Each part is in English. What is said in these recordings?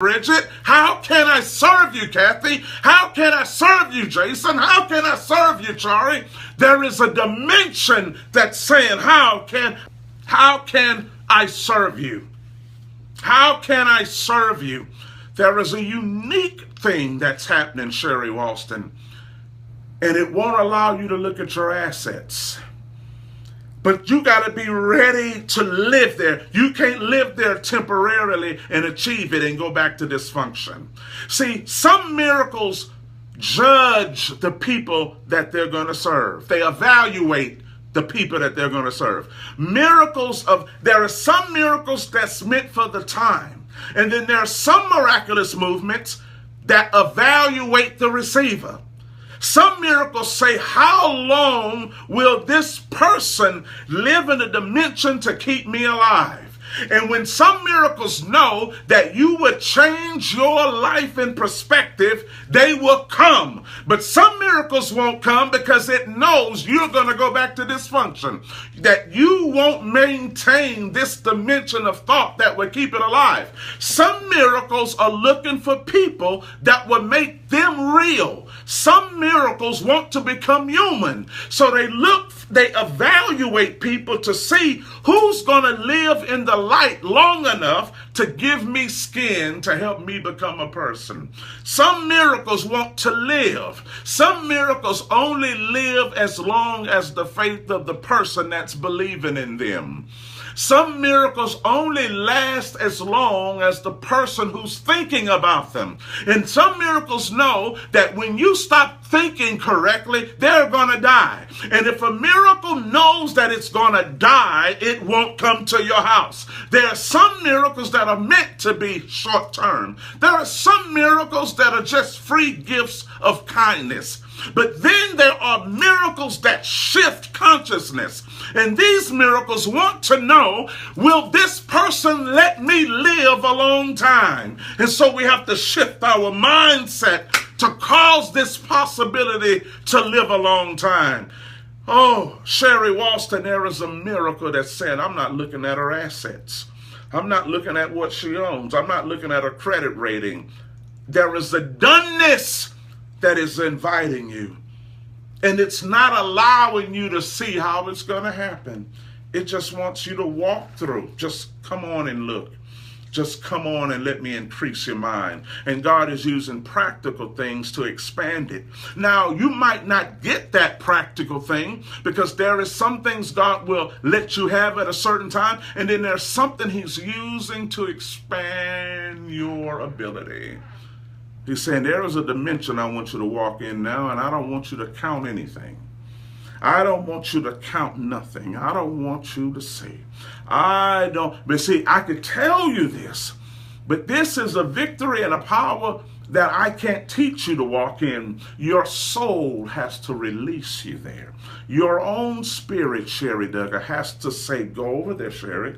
Bridget? How can I serve you, Kathy? How can I serve you, Jason? How can I serve you, Chari? There is a dimension that's saying, how can I serve you? How can I serve you? There is a unique thing that's happening, Sherry Walston, and it won't allow you to look at your assets. But you got to be ready to live there. You can't live there temporarily and achieve it and go back to dysfunction. See, some miracles judge the people that they're going to serve. They evaluate the people that they're going to serve. There are some miracles that's meant for the time. And then there are some miraculous movements that evaluate the receiver. Some miracles say, how long will this person live in a dimension to keep me alive? And when some miracles know that you would change your life in perspective, they will come. But some miracles won't come because it knows you're going to go back to dysfunction, that you won't maintain this dimension of thought that would keep it alive. Some miracles are looking for people that will make them real. Some miracles want to become human. So they evaluate people to see who's going to live in the light long enough to give me skin to help me become a person. Some miracles want to live. Some miracles only live as long as the faith of the person that's believing in them. Some miracles only last as long as the person who's thinking about them. And some miracles know that when you stop thinking correctly, they're going to die. And if a miracle knows that it's going to die, it won't come to your house. There are some miracles that are meant to be short term. There are some miracles that are just free gifts of kindness. But then there are miracles that shift consciousness. And these miracles want to know, will this person let me live a long time? And so we have to shift our mindset to cause this possibility to live a long time. Oh, Sherry Walston, there is a miracle that said, I'm not looking at her assets. I'm not looking at what she owns. I'm not looking at her credit rating. There is a doneness that is inviting you. And it's not allowing you to see how it's going to happen. It just wants you to walk through. Just come on and look. Just come on and let me increase your mind. And God is using practical things to expand it. Now, you might not get that practical thing because there is some things God will let you have at a certain time. And then there's something he's using to expand your ability. He's saying there is a dimension I want you to walk in now, and I don't want you to count anything. I don't want you to count nothing. I don't want you to see. But see, I could tell you this, but this is a victory and a power that I can't teach you to walk in. Your soul has to release you there. Your own spirit, Sherry Duggar, has to say, go over there, Sherry.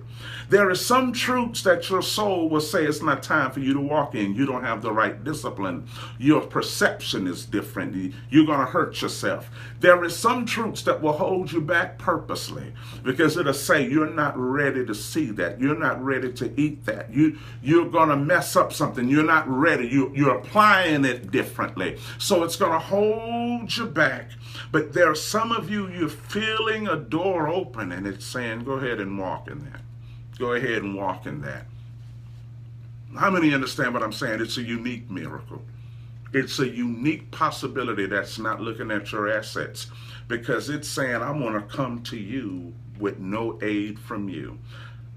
There are some truths that your soul will say it's not time for you to walk in. You don't have the right discipline. Your perception is different. You're going to hurt yourself. There is some truths that will hold you back purposely because it'll say you're not ready to see that. You're not ready to eat that. You're going to mess up something. You're not ready. You're applying it differently. So it's going to hold you back. But there are some of you, you're feeling a door open and it's saying, go ahead and walk in that. Go ahead and walk in that. How many understand what I'm saying? It's a unique miracle. It's a unique possibility that's not looking at your assets because it's saying, I want to come to you with no aid from you.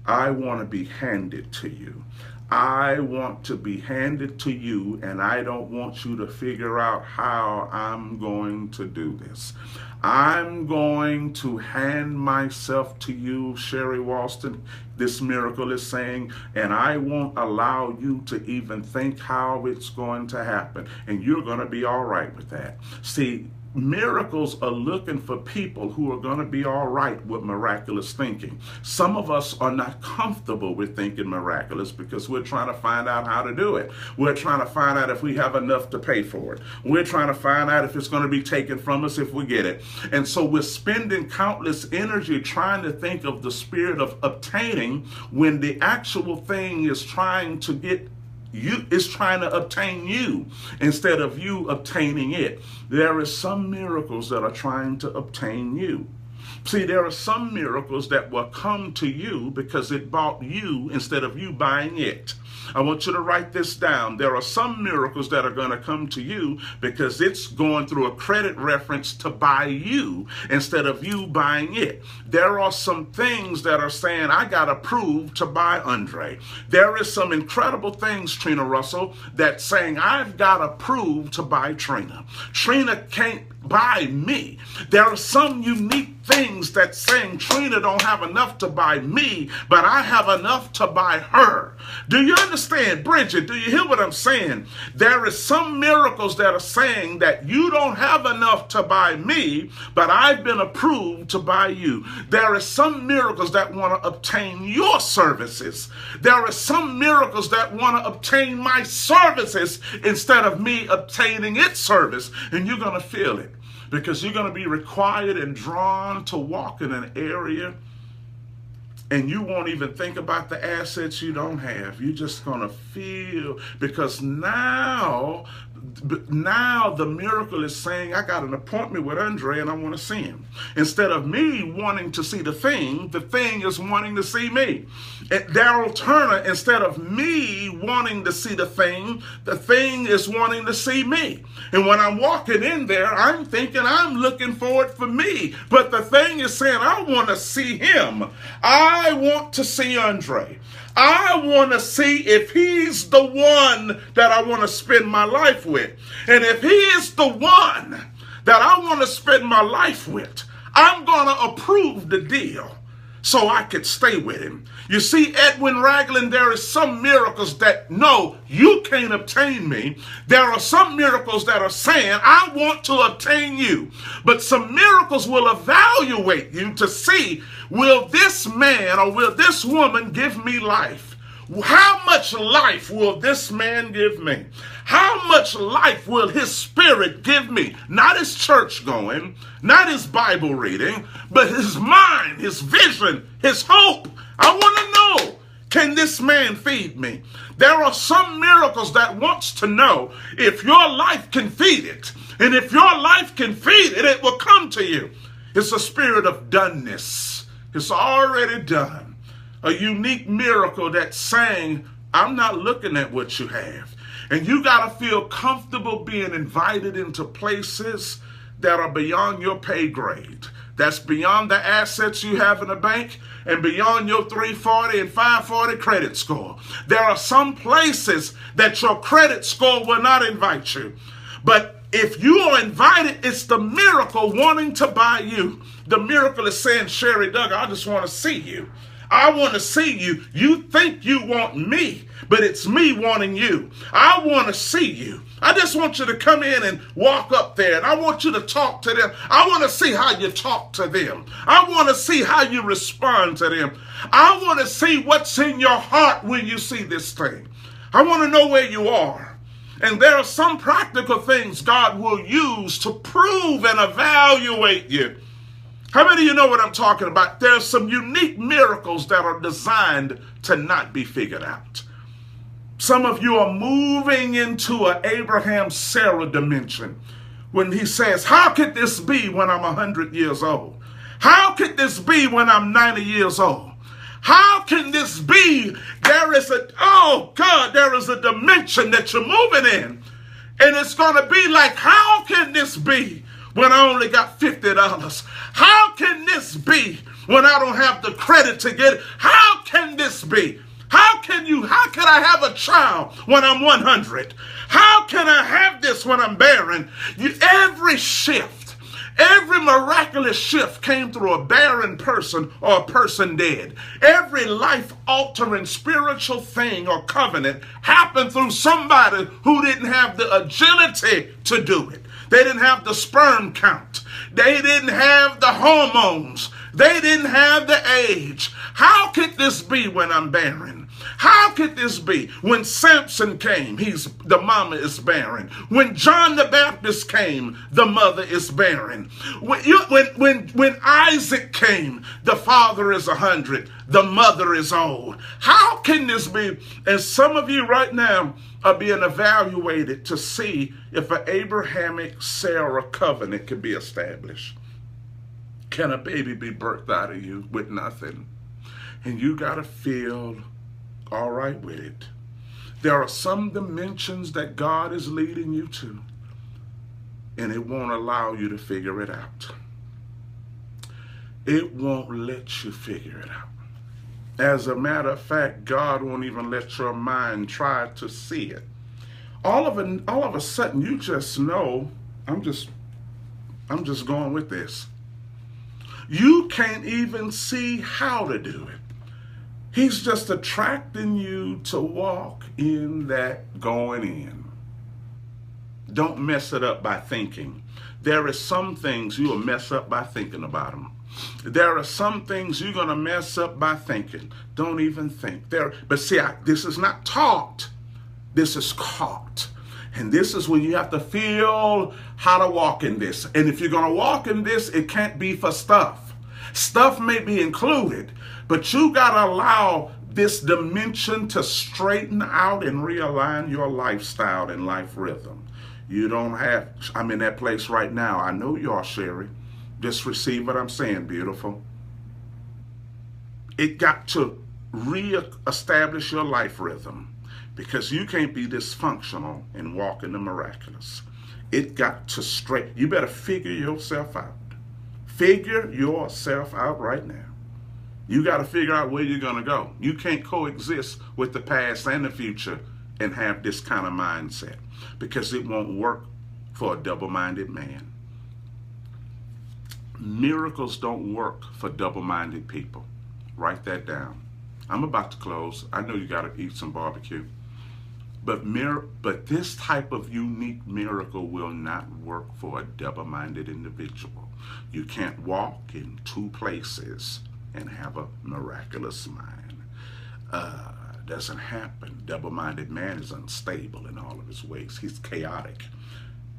I want to be handed to you. I want to be handed to you, and I don't want you to figure out how I'm going to do this. I'm going to hand myself to you, Sherry Walston, this miracle is saying, and I won't allow you to even think how it's going to happen, and you're going to be all right with that. See, miracles are looking for people who are going to be all right with miraculous thinking. Some of us are not comfortable with thinking miraculous because we're trying to find out how to do it. We're trying to find out if we have enough to pay for it. We're trying to find out if it's going to be taken from us if we get it. And so we're spending countless energy trying to think of the spirit of obtaining when the actual thing is trying to get it's trying to obtain you instead of you obtaining it. There is some miracles that are trying to obtain you. See, there are some miracles that will come to you because it bought you instead of you buying it. I want you to write this down. There are some miracles that are going to come to you because it's going through a credit reference to buy you instead of you buying it. There are some things that are saying, I got approved to buy Andre. There is some incredible things, Trina Russell, that's saying, I've got approved to buy Trina. Trina can't buy me. There are some unique things that saying Trina don't have enough to buy me, but I have enough to buy her. Do you understand, Bridget? Do you hear what I'm saying? There is some miracles that are saying that you don't have enough to buy me, but I've been approved to buy you. There are some miracles that want to obtain your services. There are some miracles that want to obtain my services instead of me obtaining its service, and you're going to feel it. Because you're going to be required and drawn to walk in an area and you won't even think about the assets you don't have. You're just going to feel, because now the miracle is saying, I got an appointment with Andre and I want to see him. Instead of me wanting to see the thing is wanting to see me. Daryl Turner, instead of me wanting to see the thing is wanting to see me. And when I'm walking in there, I'm thinking I'm looking for it for me. But the thing is saying, I want to see him. I want to see Andre. I want to see if he's the one that I want to spend my life with. And if he is the one that I want to spend my life with, I'm going to approve the deal so I could stay with him. You see, Edwin Ragland, there is some miracles that, no, you can't obtain me. There are some miracles that are saying, I want to obtain you. But some miracles will evaluate you to see, will this man or will this woman give me life? How much life will this man give me? How much life will his spirit give me? Not his church going, not his Bible reading, but his mind, his vision, his hope. I want to know, can this man feed me? There are some miracles that wants to know if your life can feed it. And if your life can feed it, it will come to you. It's a spirit of doneness. It's already done. A unique miracle that's saying, I'm not looking at what you have. And you got to feel comfortable being invited into places that are beyond your pay grade. That's beyond the assets you have in the bank and beyond your 340 and 540 credit score. There are some places that your credit score will not invite you. But if you are invited, it's the miracle wanting to buy you. The miracle is saying, Sherry Duggar, I just want to see you. I want to see you. You think you want me, but it's me wanting you. I want to see you. I just want you to come in and walk up there, and I want you to talk to them. I want to see how you talk to them. I want to see how you respond to them. I want to see what's in your heart when you see this thing. I want to know where you are. And there are some practical things God will use to prove and evaluate you. How many of you know what I'm talking about? There are some unique miracles that are designed to not be figured out. Some of you are moving into an Abraham-Sarah dimension when he says, how could this be when I'm 100 years old? How could this be when I'm 90 years old? How can this be? There is a dimension that you're moving in. And it's going to be like, how can this be when I only got $50? How can this be when I don't have the credit to get it? How can this be? How can I have a child when I'm 100? How can I have this when I'm barren? Every shift, every miraculous shift came through a barren person or a person dead. Every life-altering spiritual thing or covenant happened through somebody who didn't have the agility to do it. They didn't have the sperm count. They didn't have the hormones. They didn't have the age. How could this be when I'm barren? How could this be? When Samson came, the mama is barren. When John the Baptist came, the mother is barren. When Isaac came, the father is 100, the mother is old. How can this be? And some of you right now are being evaluated to see if an Abrahamic Sarah covenant can be established. Can a baby be birthed out of you with nothing? And you got to feel all right with it. There are some dimensions that God is leading you to, and it won't allow you to figure it out. It won't let you figure it out. As a matter of fact, God won't even let your mind try to see it. All of a sudden, you just know, I'm just going with this. You can't even see how to do it. He's just attracting you to walk in that going in. Don't mess it up by thinking. There are some things you will mess up by thinking about them. There are some things you're going to mess up by thinking. Don't even think. But see, this is not taught. This is caught. And this is when you have to feel how to walk in this. And if you're going to walk in this, it can't be for stuff. Stuff may be included, but you got to allow this dimension to straighten out and realign your lifestyle and life rhythm. You don't have, I'm in that place right now. I know you are, Sherry. Just receive what I'm saying, beautiful. It got to re-establish your life rhythm, because you can't be dysfunctional and walk in the miraculous. It got to straighten. You better figure yourself out. Figure yourself out right now. You got to figure out where you're going to go. You can't coexist with the past and the future and have this kind of mindset, because it won't work for a double-minded man. Miracles don't work for double-minded people. Write that down. I'm about to close. I know you got to eat some barbecue. But this type of unique miracle will not work for a double-minded individual. You can't walk in two places and have a miraculous mind. Doesn't happen. Double-minded man is unstable in all of his ways. He's chaotic.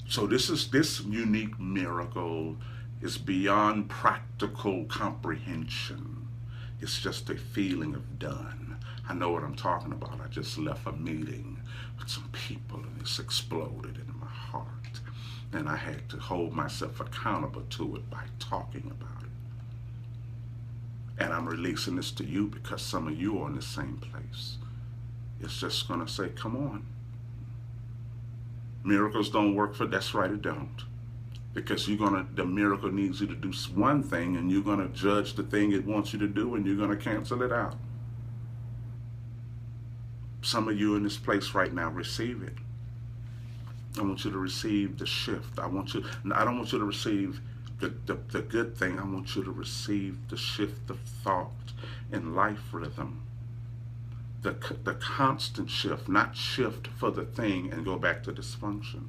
So this unique miracle is beyond practical comprehension. It's just a feeling of done. I know what I'm talking about. I just left a meeting with some people and it's exploded in my heart. And I had to hold myself accountable to it by talking about it. And I'm releasing this to you because some of you are in the same place. It's just going to say, come on. Miracles don't work for, that's right, it don't. Because the miracle needs you to do one thing, and you're going to judge the thing it wants you to do, and you're going to cancel it out. Some of you in this place right now, receive it. I want you to receive the shift. I don't want you to receive the good thing. I want you to receive the shift of thought and life rhythm. The constant shift, not shift for the thing and go back to dysfunction.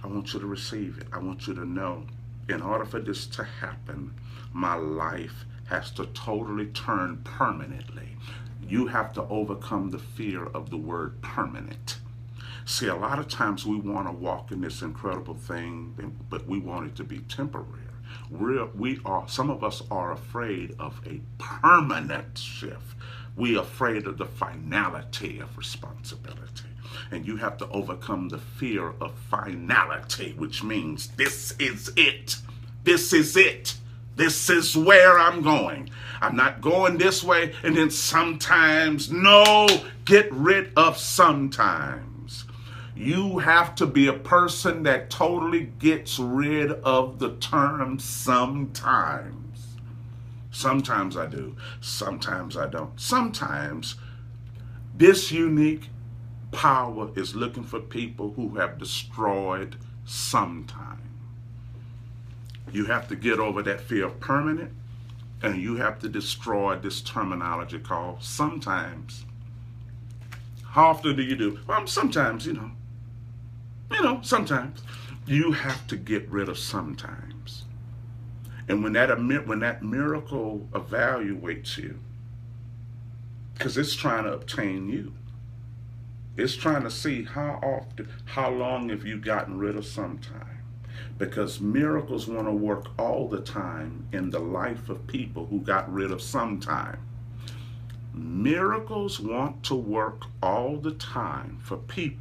I want you to receive it. I want you to know, in order for this to happen, my life has to totally turn permanently. You have to overcome the fear of the word permanent. See, a lot of times we want to walk in this incredible thing, but we want it to be temporary. Some of us are afraid of a permanent shift. We're afraid of the finality of responsibility. And you have to overcome the fear of finality, which means this is it. This is it. This is where I'm going. I'm not going this way and then sometimes. No, get rid of sometimes. You have to be a person that totally gets rid of the term sometimes. Sometimes I do. Sometimes I don't. Sometimes this unique power is looking for people who have destroyed sometime. You have to get over that fear of permanent, and you have to destroy this terminology called sometimes. How often do you do? Well, sometimes, sometimes. You have to get rid of sometimes. And when that miracle evaluates you, because it's trying to obtain you. It's trying to see how long have you gotten rid of sometime. Because miracles want to work all the time in the life of people who got rid of sometime. Miracles want to work all the time for people